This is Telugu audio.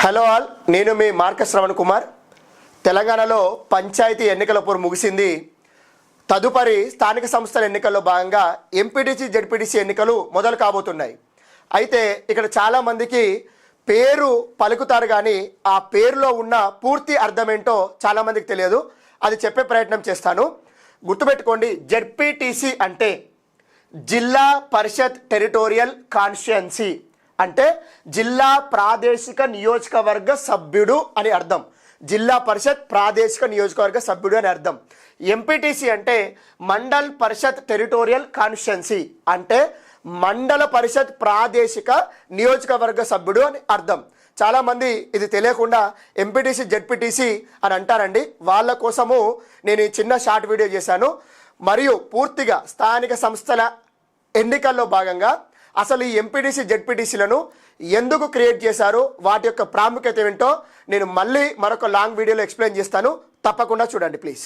హలో ఆల్, నేను మీ మార్కస్ శ్రవణ్ కుమార్. తెలంగాణలో పంచాయతీ ఎన్నికల పోరు ముగిసింది. తదుపరి స్థానిక సంస్థల ఎన్నికల్లో భాగంగా ఎంపీటీసీ జెడ్పీటీసీ ఎన్నికలు మొదలు కాబోతున్నాయి. అయితే ఇక్కడ చాలామందికి పేరు పలుకుతారు కానీ ఆ పేరులో ఉన్న పూర్తి అర్థం ఏంటో చాలామందికి తెలియదు. అది చెప్పే ప్రయత్నం చేస్తాను. గుర్తుపెట్టుకోండి, జెడ్పీటీసీ అంటే జిల్లా పరిషత్ టెరిటోరియల్ కాన్స్టిట్యుయెన్సీ, అంటే జిల్లా ప్రాదేశిక నియోజకవర్గ సభ్యుడు అని అర్థం. జిల్లా పరిషత్ ప్రాదేశిక నియోజకవర్గ సభ్యుడు అని అర్థం. ఎంపీటీసీ అంటే మండల్ పరిషత్ టెరిటోరియల్ కాన్స్టిట్యుయెన్సీ, అంటే మండల పరిషత్ ప్రాదేశిక నియోజకవర్గ సభ్యుడు అని అర్థం. చాలామంది ఇది తెలియకుండా ఎంపీటీసీ జెడ్పీటీసీ అని అంటారండి. వాళ్ళ కోసము నేను ఈ చిన్న షార్ట్ వీడియో చేశాను. మరియు పూర్తిగా స్థానిక సంస్థల ఎన్నికల్లో భాగంగా అసలు ఈ ఎంపీటీసీ జెడ్పీటీసీలను ఎందుకు క్రియేట్ చేశారు, వాటి యొక్క ప్రాముఖ్యత ఏంటో నేను మళ్ళీ మరొక లాంగ్ వీడియోలో ఎక్స్ప్లెయిన్ చేస్తాను. తప్పకుండా చూడండి ప్లీజ్.